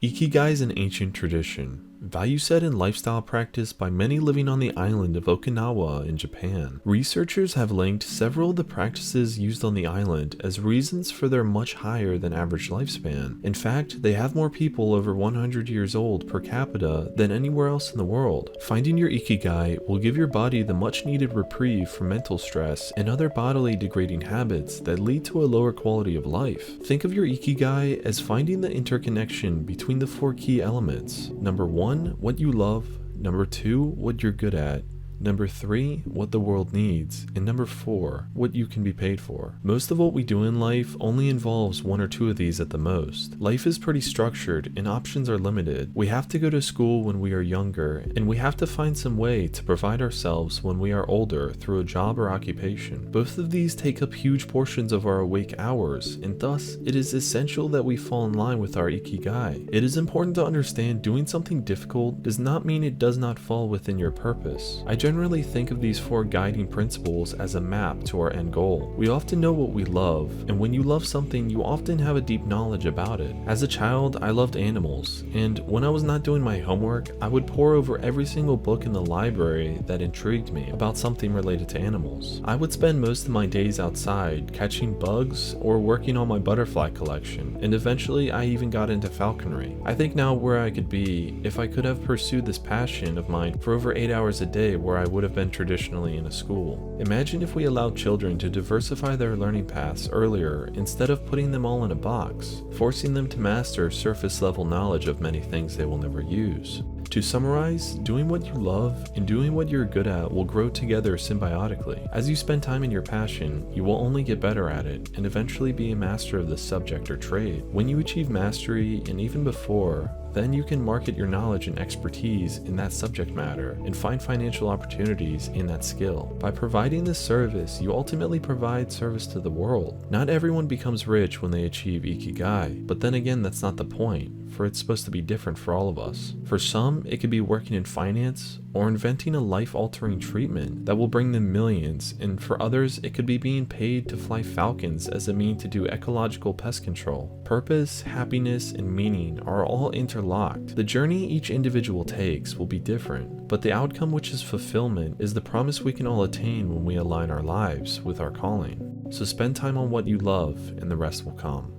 Ikigai is an ancient tradition, value set and lifestyle practiced by many living on the island of Okinawa in Japan. Researchers have linked several of the practices used on the island as reasons for their much higher than average lifespan. In fact, they have more people over 100 years old per capita than anywhere else in the world. Finding your Ikigai will give your body the much needed reprieve from mental stress and other bodily degrading habits that lead to a lower quality of life. Think of your Ikigai as finding the interconnection between the four key elements. Number 1, what you love. Number 2, what you're good at. Number 3, what the world needs. And number 4, what you can be paid for. Most of what we do in life only involves 1 or 2 of these at the most. Life is pretty structured and options are limited. We have to go to school when we are younger, and we have to find some way to provide ourselves when we are older through a job or occupation. Both of these take up huge portions of our awake hours, and thus it is essential that we fall in line with our Ikigai. It is important to understand doing something difficult does not mean it does not fall within your purpose. I generally think of these 4 guiding principles as a map to our end goal. We often know what we love, and when you love something, you often have a deep knowledge about it. As a child, I loved animals, and when I was not doing my homework, I would pore over every single book in the library that intrigued me about something related to animals. I would spend most of my days outside, catching bugs or working on my butterfly collection, and eventually I even got into falconry. I think now where I could be if I could have pursued this passion of mine for over 8 hours a day where I would have been traditionally in a school. Imagine if we allowed children to diversify their learning paths earlier instead of putting them all in a box, forcing them to master surface level knowledge of many things they will never use. To summarize, doing what you love and doing what you're good at will grow together symbiotically. As you spend time in your passion, you will only get better at it and eventually be a master of the subject or trade. When you achieve mastery, and even before, then you can market your knowledge and expertise in that subject matter and find financial opportunities in that skill. By providing this service, you ultimately provide service to the world. Not everyone becomes rich when they achieve Ikigai, but then again, that's not the point, for it's supposed to be different for all of us. For some, it could be working in finance or inventing a life-altering treatment that will bring them millions, and for others, it could be being paid to fly falcons as a means to do ecological pest control. Purpose, happiness, and meaning are all interlocked. The journey each individual takes will be different, but the outcome, which is fulfillment, is the promise we can all attain when we align our lives with our calling. So spend time on what you love, and the rest will come.